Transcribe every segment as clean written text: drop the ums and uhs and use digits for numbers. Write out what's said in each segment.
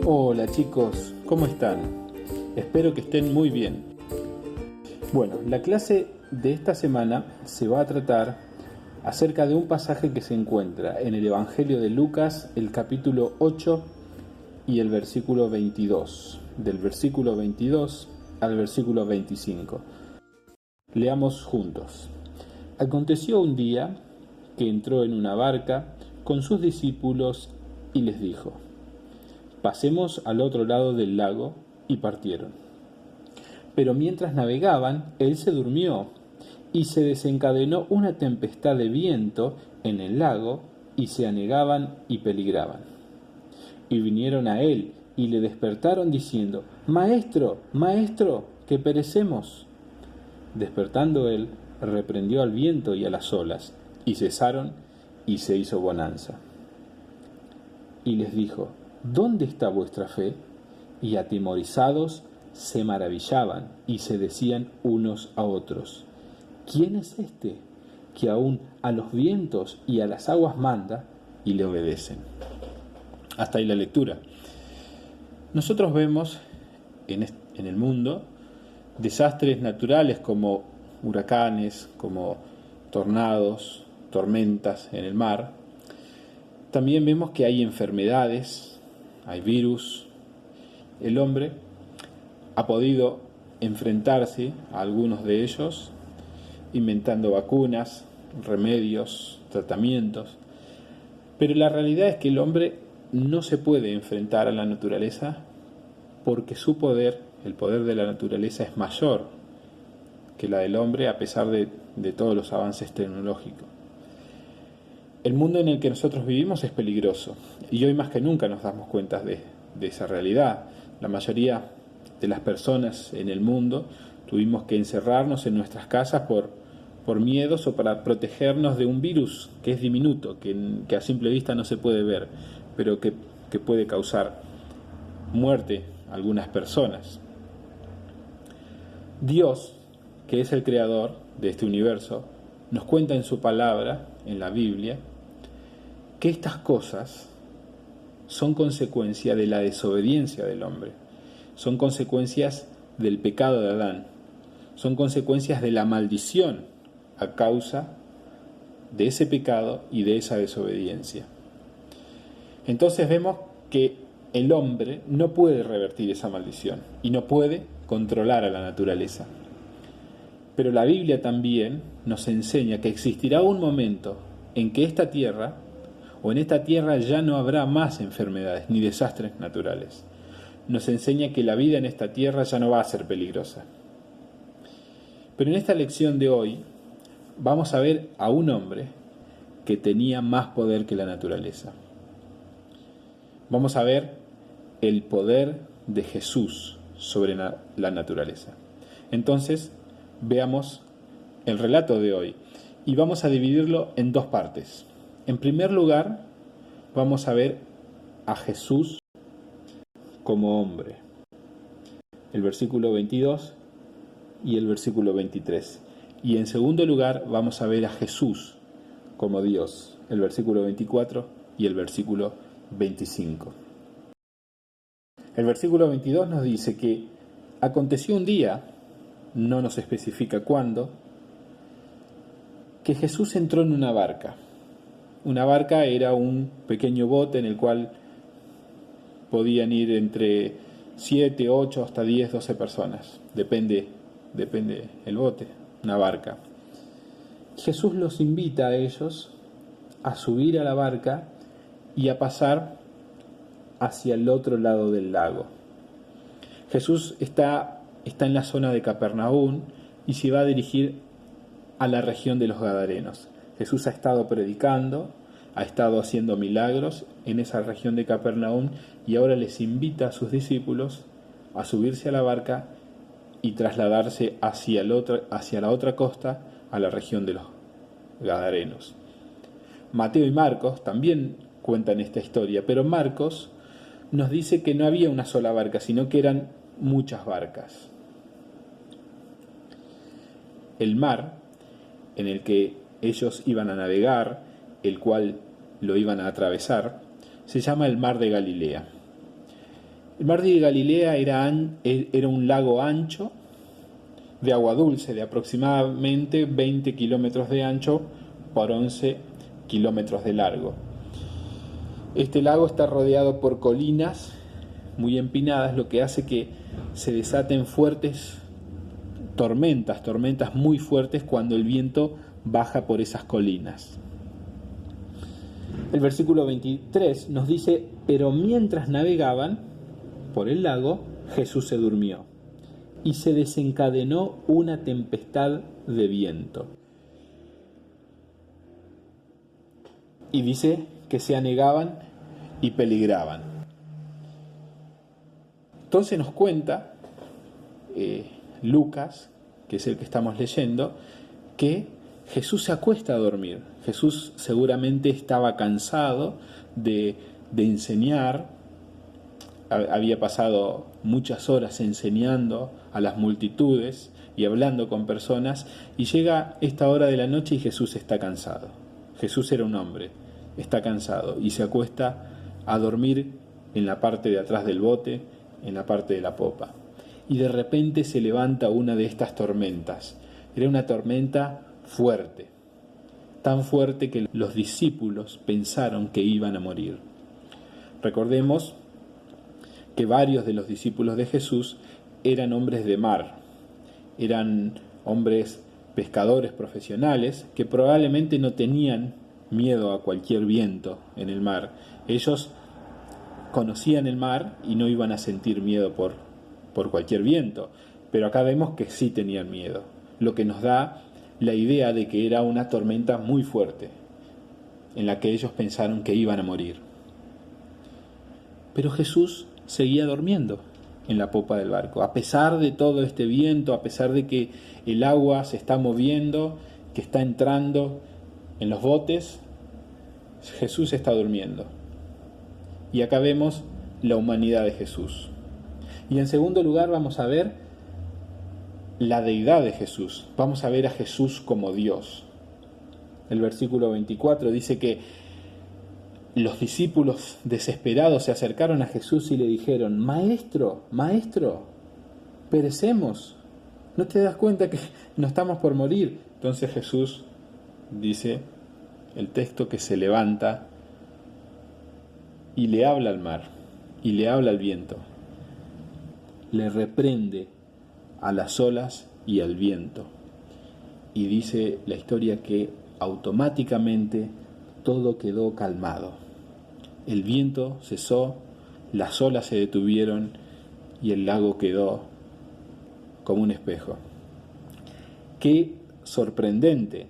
Hola chicos, ¿cómo están? Espero que estén muy bien. Bueno, la clase de esta semana se va a tratar acerca de un pasaje que se encuentra en el Evangelio de Lucas, el capítulo 8 y el versículo 22, del versículo 22 al versículo 25. Leamos juntos. Aconteció un día que entró en una barca con sus discípulos y les dijo: pasemos al otro lado del lago, y partieron. Pero mientras navegaban, él se durmió, y se desencadenó una tempestad de viento en el lago, y se anegaban y peligraban. Y vinieron a él, y le despertaron diciendo: Maestro, maestro, que perecemos. Despertando él, reprendió al viento y a las olas, y cesaron, y se hizo bonanza. Y les dijo: ¿dónde está vuestra fe? Y atemorizados se maravillaban y se decían unos a otros: ¿quién es este que aún a los vientos y a las aguas manda y le obedecen? Hasta ahí la lectura. Nosotros vemos en el mundo desastres naturales como huracanes, como tornados, tormentas en el mar. También vemos que hay enfermedades, hay virus. El hombre ha podido enfrentarse a algunos de ellos, inventando vacunas, remedios, tratamientos. Pero la realidad es que el hombre no se puede enfrentar a la naturaleza porque su poder, el poder de la naturaleza, es mayor que la del hombre a pesar de todos los avances tecnológicos. El mundo en el que nosotros vivimos es peligroso y hoy más que nunca nos damos cuenta de esa realidad. La mayoría de las personas en el mundo tuvimos que encerrarnos en nuestras casas por miedos o para protegernos de un virus que es diminuto, que a simple vista no se puede ver, pero que puede causar muerte a algunas personas. Dios, que es el creador de este universo, nos cuenta en su palabra, en la Biblia, que estas cosas son consecuencia de la desobediencia del hombre, son consecuencias del pecado de Adán, son consecuencias de la maldición a causa de ese pecado y de esa desobediencia. Entonces vemos que el hombre no puede revertir esa maldición y no puede controlar a la naturaleza. Pero la Biblia también nos enseña que existirá un momento en que esta tierra ya no habrá más enfermedades ni desastres naturales. Nos enseña que la vida en esta tierra ya no va a ser peligrosa. Pero en esta lección de hoy vamos a ver a un hombre que tenía más poder que la naturaleza. Vamos a ver el poder de Jesús sobre la naturaleza. Entonces, veamos el relato de hoy y vamos a dividirlo en dos partes. En primer lugar, vamos a ver a Jesús como hombre, el versículo 22 y el versículo 23. Y en segundo lugar, vamos a ver a Jesús como Dios, el versículo 24 y el versículo 25. El versículo 22 nos dice que aconteció un día, no nos especifica cuándo, que Jesús entró en una barca. Una barca era un pequeño bote en el cual podían ir entre 7, 8, hasta 10, 12 personas. Depende el bote, una barca. Jesús los invita a ellos a subir a la barca y a pasar hacia el otro lado del lago. Jesús está en la zona de Capernaum y se va a dirigir a la región de los Gadarenos. Jesús ha estado predicando, ha estado haciendo milagros en esa región de Capernaum y ahora les invita a sus discípulos a subirse a la barca y trasladarse hacia la otra costa, a la región de los Gadarenos. Mateo y Marcos también cuentan esta historia, pero Marcos nos dice que no había una sola barca, sino que eran muchas barcas. El mar en el que ellos iban a navegar, el cual lo iban a atravesar, se llama el Mar de Galilea. El mar de Galilea era un lago ancho, de agua dulce, de aproximadamente 20 kilómetros de ancho por 11 kilómetros de largo. Este lago está rodeado por colinas muy empinadas, lo que hace que se desaten fuertes tormentas muy fuertes cuando el viento baja por esas colinas. El versículo 23 nos dice: pero mientras navegaban por el lago, Jesús se durmió y se desencadenó una tempestad de viento. Y dice que se anegaban y peligraban. Entonces nos cuenta Lucas, que es el que estamos leyendo, que Jesús se acuesta a dormir. Jesús seguramente estaba cansado de enseñar, había pasado muchas horas enseñando a las multitudes y hablando con personas, y llega esta hora de la noche y Jesús está cansado. Jesús era un hombre, está cansado y se acuesta a dormir en la parte de atrás del bote, en la parte de la popa. Y de repente se levanta una de estas tormentas. Era una tormenta fuerte, tan fuerte que los discípulos pensaron que iban a morir. Recordemos que varios de los discípulos de Jesús eran hombres de mar, eran hombres pescadores profesionales que probablemente no tenían miedo a cualquier viento en el mar. Ellos conocían el mar y no iban a sentir miedo por cualquier viento, pero acá vemos que sí tenían miedo, lo que nos da la idea de que era una tormenta muy fuerte, en la que ellos pensaron que iban a morir. Pero Jesús seguía durmiendo en la popa del barco, a pesar de todo este viento, a pesar de que el agua se está moviendo, que está entrando en los botes, Jesús está durmiendo. Y acá vemos la humanidad de Jesús. Y en segundo lugar vamos a ver la deidad de Jesús. Vamos a ver a Jesús como Dios. El versículo 24 dice que los discípulos desesperados se acercaron a Jesús y le dijeron: Maestro, Maestro, perecemos. ¿No te das cuenta que no estamos por morir? Entonces Jesús dice el texto que se levanta y le habla al mar y le habla al viento. Le reprende a las olas y al viento. Y dice la historia que automáticamente todo quedó calmado. El viento cesó, las olas se detuvieron y el lago quedó como un espejo. Qué sorprendente,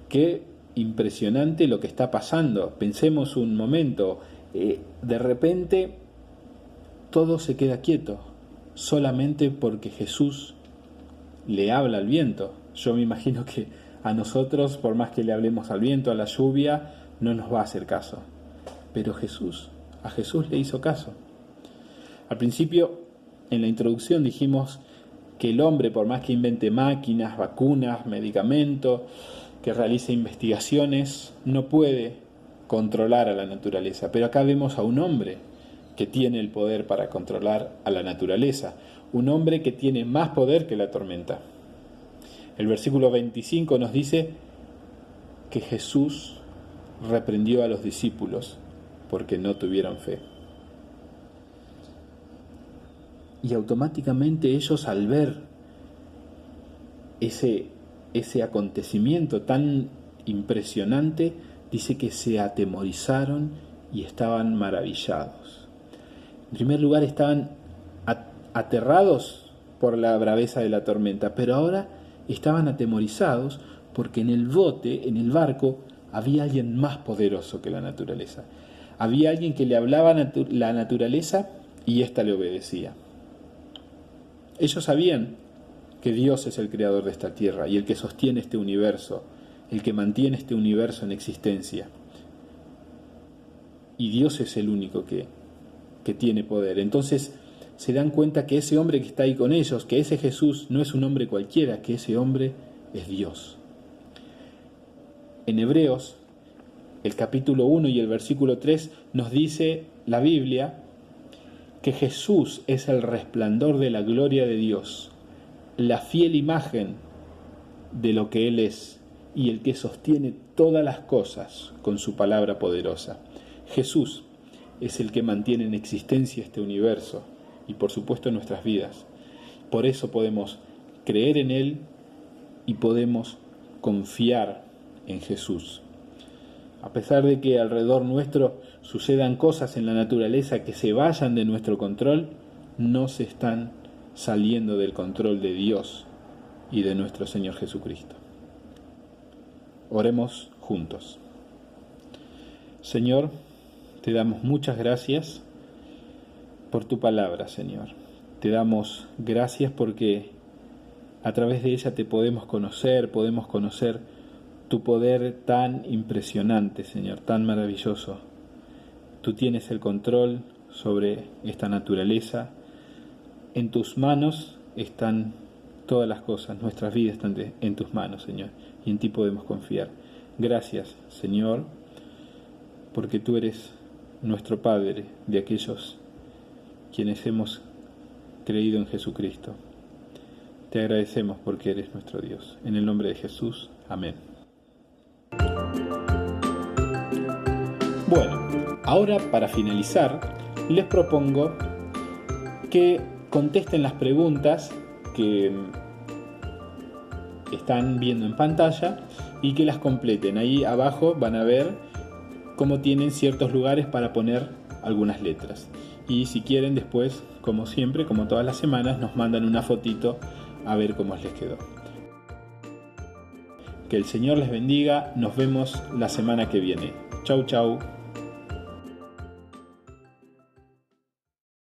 qué impresionante lo que está pasando. Pensemos un momento, de repente todo se queda quieto, solamente porque Jesús le habla al viento. Yo me imagino que a nosotros, por más que le hablemos al viento, a la lluvia, no nos va a hacer caso. Pero a Jesús le hizo caso. Al principio, en la introducción, dijimos que el hombre, por más que invente máquinas, vacunas, medicamentos, que realice investigaciones, no puede controlar a la naturaleza. Pero acá vemos a un hombre que tiene el poder para controlar a la naturaleza. Un hombre que tiene más poder que la tormenta. El versículo 25 nos dice que Jesús reprendió a los discípulos porque no tuvieron fe. Y automáticamente ellos, al ver ese acontecimiento tan impresionante, dice que se atemorizaron y estaban maravillados. En primer lugar, estaban aterrados por la braveza de la tormenta, pero ahora estaban atemorizados porque en el bote, en el barco, había alguien más poderoso que la naturaleza. Había alguien que le hablaba la naturaleza y ésta le obedecía. Ellos sabían que Dios es el creador de esta tierra y el que sostiene este universo, el que mantiene este universo en existencia. Y Dios es el único que tiene poder. Entonces se dan cuenta que ese hombre que está ahí con ellos, que ese Jesús no es un hombre cualquiera, que ese hombre es Dios. En Hebreos, el capítulo 1 y el versículo 3 nos dice la Biblia que Jesús es el resplandor de la gloria de Dios, la fiel imagen de lo que Él es y el que sostiene todas las cosas con su palabra poderosa. Jesús es el que mantiene en existencia este universo y por supuesto nuestras vidas. Por eso podemos creer en Él y podemos confiar en Jesús. A pesar de que alrededor nuestro sucedan cosas en la naturaleza que se vayan de nuestro control, no se están saliendo del control de Dios y de nuestro Señor Jesucristo. Oremos juntos. Señor, te damos muchas gracias por tu palabra, Señor. Te damos gracias porque a través de ella te podemos conocer tu poder tan impresionante, Señor, tan maravilloso. Tú tienes el control sobre esta naturaleza. En tus manos están todas las cosas, nuestras vidas están en tus manos, Señor, y en ti podemos confiar. Gracias, Señor, porque tú eres nuestro Padre de aquellos quienes hemos creído en Jesucristo. Te agradecemos porque eres nuestro Dios. En el nombre de Jesús, amén. Bueno, ahora para finalizar, les propongo que contesten las preguntas que están viendo en pantalla y que las completen. Ahí abajo van a ver cómo tienen ciertos lugares para poner algunas letras. Y si quieren después, como siempre, como todas las semanas, nos mandan una fotito a ver cómo les quedó. Que el Señor les bendiga. Nos vemos la semana que viene. Chau, chau.